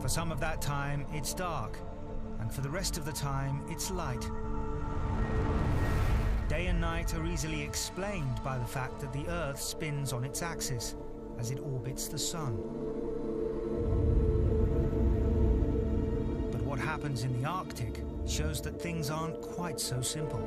For some of that time, it's dark, and for the rest of the time, it's light. Day and night are easily explained by the fact that the Earth spins on its axis as it orbits the Sun. But what happens in the Arctic shows that things aren't quite so simple.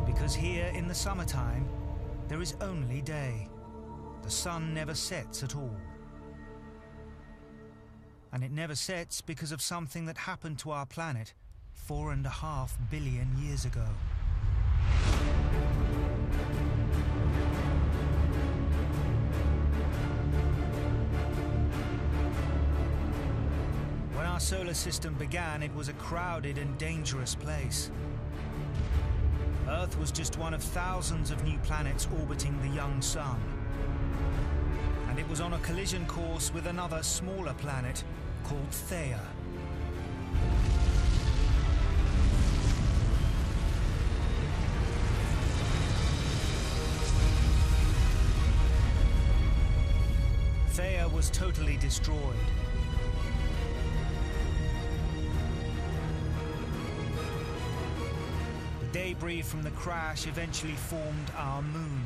Because here in the summertime, there is only day. The sun never sets at all. And it never sets because of something that happened to our planet 4.5 billion years ago. When our solar system began, it was a crowded and dangerous place. Earth was just one of thousands of new planets orbiting the young sun. And it was on a collision course with another smaller planet called Theia. Theia was totally destroyed. The debris from the crash eventually formed our moon.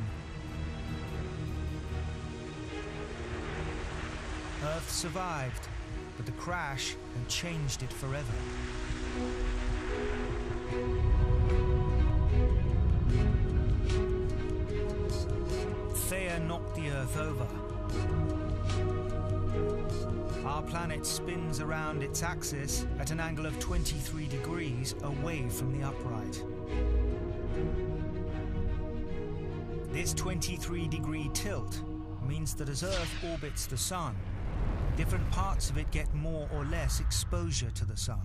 Earth survived, but the crash had changed it forever. Theia knocked the Earth over. Our planet spins around its axis at an angle of 23 degrees away from the upright. This 23-degree tilt means that as Earth orbits the Sun, different parts of it get more or less exposure to the Sun.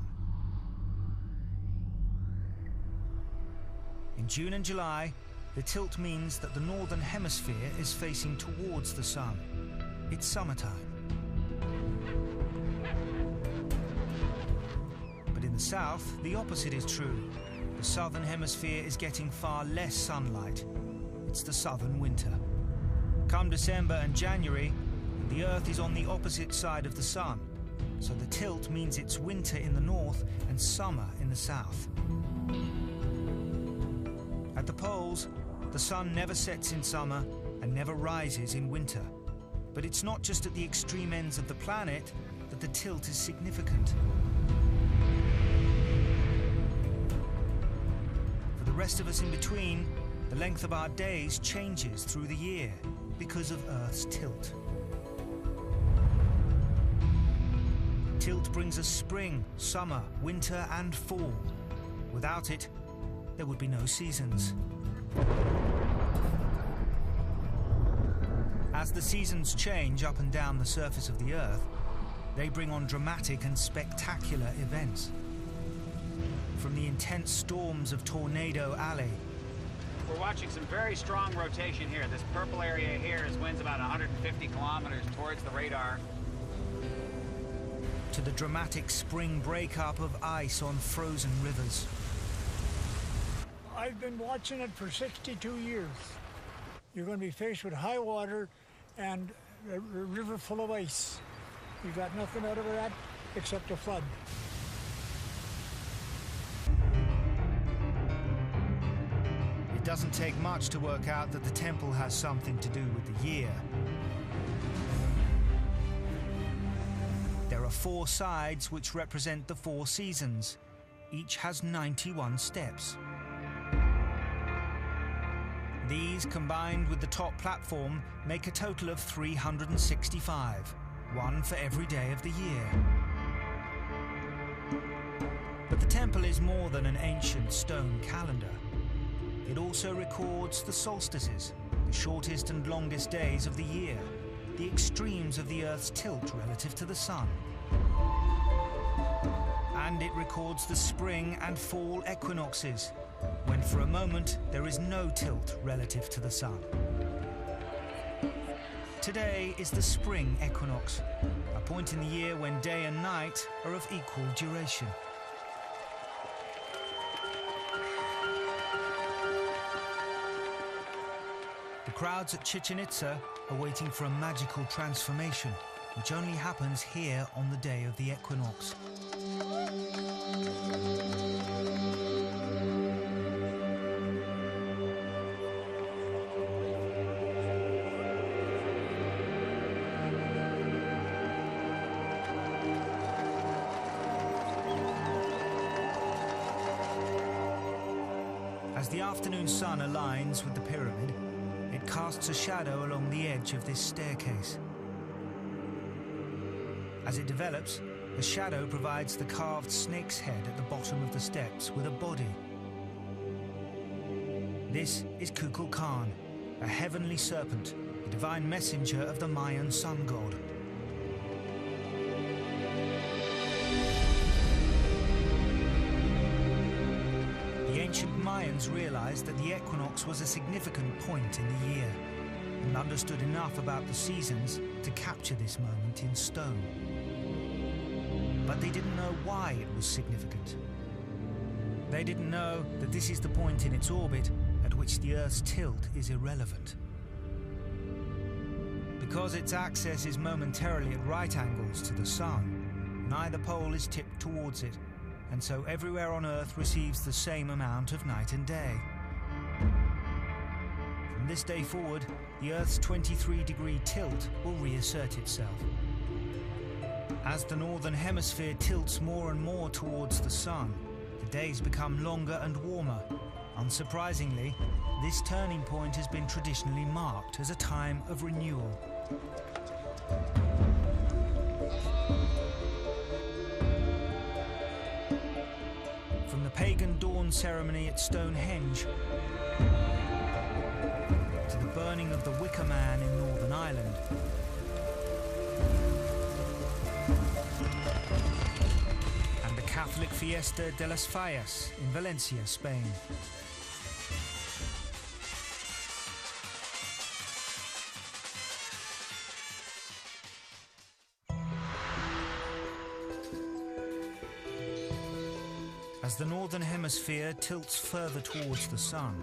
In June and July, the tilt means that the northern hemisphere is facing towards the Sun. It's summertime. But in the south, the opposite is true. The southern hemisphere is getting far less sunlight. It's the southern winter. Come December and January, the Earth is on the opposite side of the Sun, so the tilt means it's winter in the north and summer in the south. At the poles, the Sun never sets in summer and never rises in winter. But it's not just at the extreme ends of the planet that the tilt is significant. For the rest of us in between, the length of our days changes through the year because of Earth's tilt. Tilt brings us spring, summer, winter and fall. Without it, there would be no seasons. As the seasons change up and down the surface of the Earth, they bring on dramatic and spectacular events. From the intense storms of Tornado Alley. We're watching some very strong rotation here. This purple area here is winds about 150 kilometers towards the radar. To the dramatic spring breakup of ice on frozen rivers. I've been watching it for 62 years. You're going to be faced with high water and a river full of ice. You got nothing out of that except a flood. It doesn't take much to work out that the temple has something to do with the year. There are 4 sides which represent the 4 seasons. Each has 91 steps. These, combined with the top platform, make a total of 365, one for every day of the year. But the temple is more than an ancient stone calendar. It also records the solstices, the shortest and longest days of the year, the extremes of the Earth's tilt relative to the Sun. And it records the spring and fall equinoxes, when for a moment there is no tilt relative to the Sun. Today is the spring equinox, a point in the year when day and night are of equal duration. The crowds at Chichen Itza are waiting for a magical transformation, which only happens here on the day of the equinox. As the afternoon sun aligns with the pyramid, it casts a shadow along the edge of this staircase. As it develops, the shadow provides the carved snake's head at the bottom of the steps with a body. This is Kukulkan, a heavenly serpent, the divine messenger of the Mayan sun god. The ancient Mayans realized that the equinox was a significant point in the year and understood enough about the seasons to capture this moment in stone. But they didn't know why it was significant. They didn't know that this is the point in its orbit at which the Earth's tilt is irrelevant. Because its axis is momentarily at right angles to the Sun, neither pole is tipped towards it, and so everywhere on Earth receives the same amount of night and day. From this day forward, the Earth's 23-degree tilt will reassert itself. As the northern hemisphere tilts more and more towards the Sun, the days become longer and warmer. Unsurprisingly, this turning point has been traditionally marked as a time of renewal. From the pagan dawn ceremony at Stonehenge to the burning of the Wicker Man in Northern Ireland, and the Catholic Fiesta de las Fallas in Valencia, Spain. As the northern hemisphere tilts further towards the sun,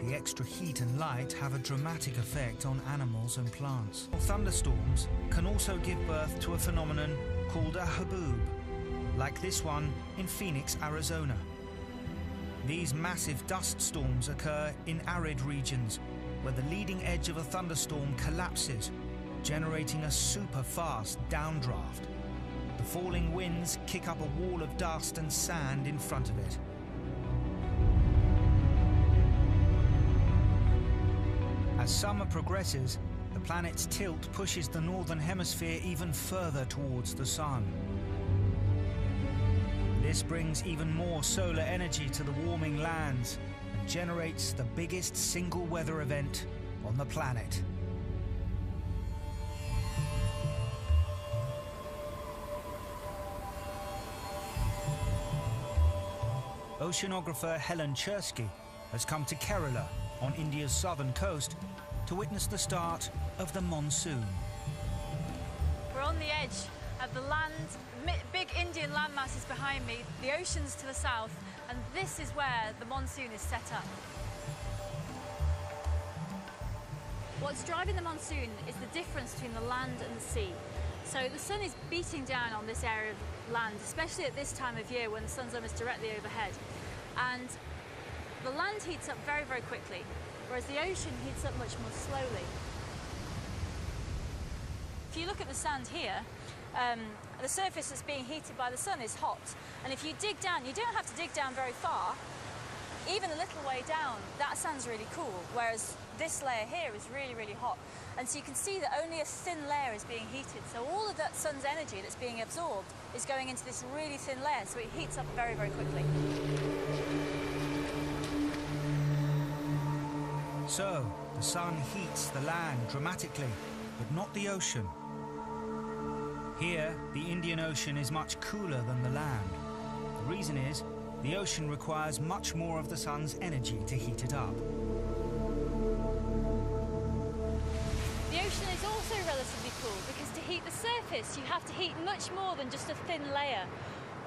the extra heat and light have a dramatic effect on animals and plants. Thunderstorms can also give birth to a phenomenon called a haboob, like this one in Phoenix, Arizona. These massive dust storms occur in arid regions where the leading edge of a thunderstorm collapses, generating a super fast downdraft. The falling winds kick up a wall of dust and sand in front of it. As summer progresses, the planet's tilt pushes the northern hemisphere even further towards the sun. This brings even more solar energy to the warming lands and generates the biggest single weather event on the planet. Oceanographer Helen Chersky has come to Kerala on India's southern coast to witness the start of the monsoon. We're on the edge of the land, big Indian landmass is behind me, the ocean's to the south, and this is where the monsoon is set up. What's driving the monsoon is the difference between the land and the sea. So the sun is beating down on this area of land, especially at this time of year when the sun's almost directly overhead. And the land heats up very, very quickly, whereas the ocean heats up much more slowly. If you look at the sand here, the surface that's being heated by the sun is hot. And if you dig down, you don't have to dig down very far. Even a little way down, that sand's really cool, whereas this layer here is really, really hot. And so you can see that only a thin layer is being heated. So all of that sun's energy that's being absorbed is going into this really thin layer, so it heats up very, very quickly. So, the sun heats the land dramatically, but not the ocean. Here, the Indian Ocean is much cooler than the land. The reason is, the ocean requires much more of the sun's energy to heat it up. The ocean is also relatively cool because to heat the surface, you have to heat much more than just a thin layer.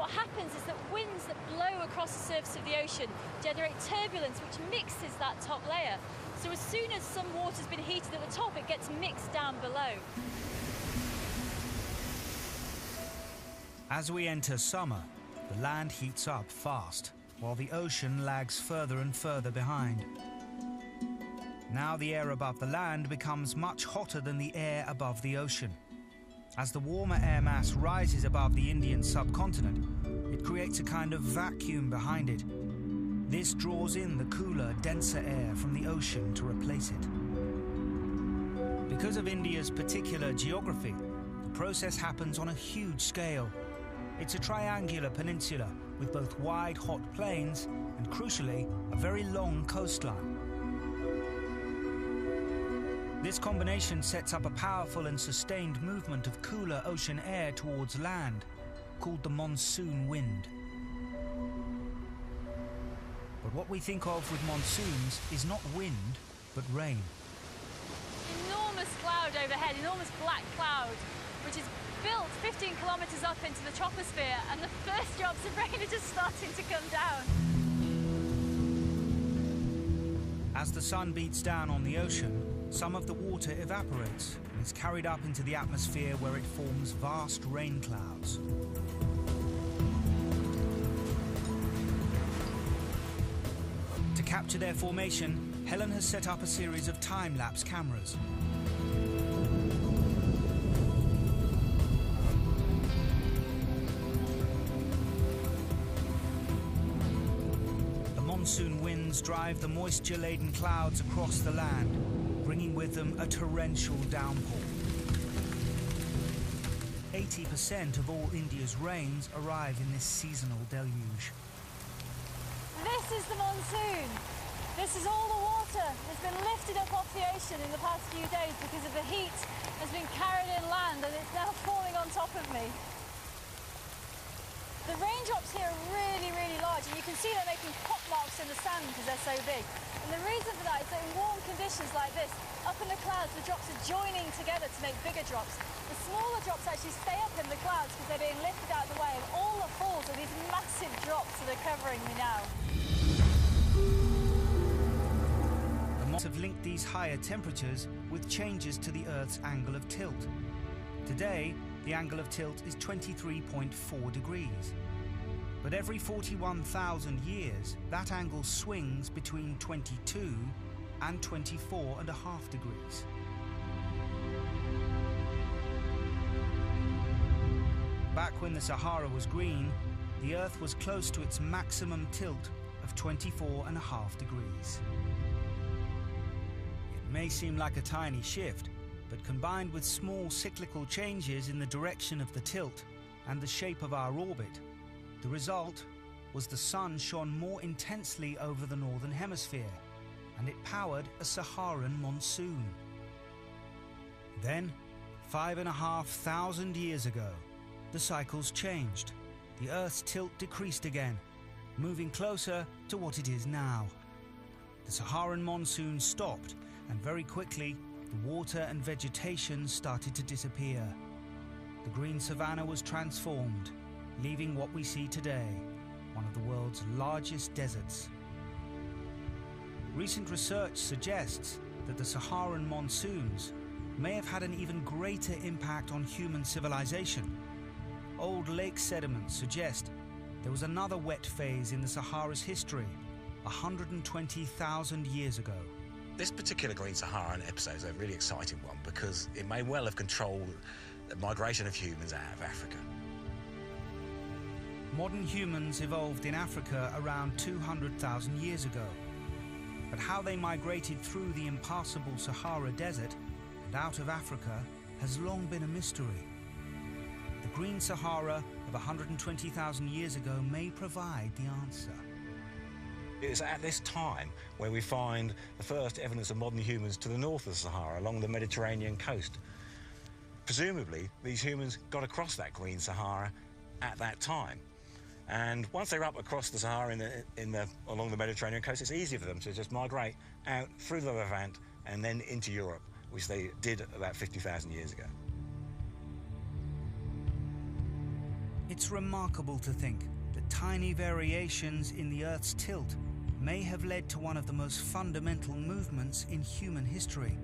What happens is that winds that blow across the surface of the ocean generate turbulence which mixes that top layer. So as soon as some water's been heated at the top, it gets mixed down below. As we enter summer, the land heats up fast, while the ocean lags further and further behind. Now the air above the land becomes much hotter than the air above the ocean. As the warmer air mass rises above the Indian subcontinent, it creates a kind of vacuum behind it. This draws in the cooler, denser air from the ocean to replace it. Because of India's particular geography, the process happens on a huge scale. It's a triangular peninsula with both wide, hot plains and, crucially, a very long coastline. This combination sets up a powerful and sustained movement of cooler ocean air towards land, called the monsoon wind. But what we think of with monsoons is not wind, but rain. Enormous cloud overhead, enormous black cloud, which is built 15 kilometres up into the troposphere, and the first drops of rain are just starting to come down. As the sun beats down on the ocean, some of the water evaporates and is carried up into the atmosphere, where it forms vast rain clouds. To capture their formation, Helen has set up a series of time-lapse cameras. The monsoon winds drive the moisture-laden clouds across the land, bringing with them a torrential downpour. 80% of all India's rains arrive in this seasonal deluge. This is the monsoon. This is all the water that's been lifted up off the ocean in the past few days because of the heat that's been carried inland, and it's now falling on top of me. The raindrops here are really, really large, and you can see they're making pot marks in the sand because they're so big. And the reason for that is that in warm conditions like this, up in the clouds, the drops are joining together to make bigger drops. The smaller drops actually stay up in the clouds because they're being lifted out of the way, and all that falls are these massive drops that are covering me now. The models have linked these higher temperatures with changes to the Earth's angle of tilt. Today, the angle of tilt is 23.4 degrees. But every 41,000 years, that angle swings between 22 and 24.5 degrees. Back when the Sahara was green, the Earth was close to its maximum tilt of 24.5 degrees. It may seem like a tiny shift, but combined with small cyclical changes in the direction of the tilt and the shape of our orbit, the result was the sun shone more intensely over the northern hemisphere, and it powered a Saharan monsoon. Then, 5,500 years ago, the cycles changed. The Earth's tilt decreased again, moving closer to what it is now. The Saharan monsoon stopped, and very quickly, the water and vegetation started to disappear. The green savanna was transformed, leaving what we see today, one of the world's largest deserts. Recent research suggests that the Saharan monsoons may have had an even greater impact on human civilization. Old lake sediments suggest there was another wet phase in the Sahara's history 120,000 years ago. This particular Green Saharan episode is a really exciting one because it may well have controlled the migration of humans out of Africa. Modern humans evolved in Africa around 200,000 years ago. But how they migrated through the impassable Sahara Desert and out of Africa has long been a mystery. The Green Sahara of 120,000 years ago may provide the answer. It's at this time where we find the first evidence of modern humans to the north of the Sahara, along the Mediterranean coast. Presumably, these humans got across that Green Sahara at that time. And once they're up across the Sahara along the Mediterranean coast, it's easy for them to just migrate out through the Levant and then into Europe, which they did about 50,000 years ago. It's remarkable to think that tiny variations in the Earth's tilt may have led to one of the most fundamental movements in human history.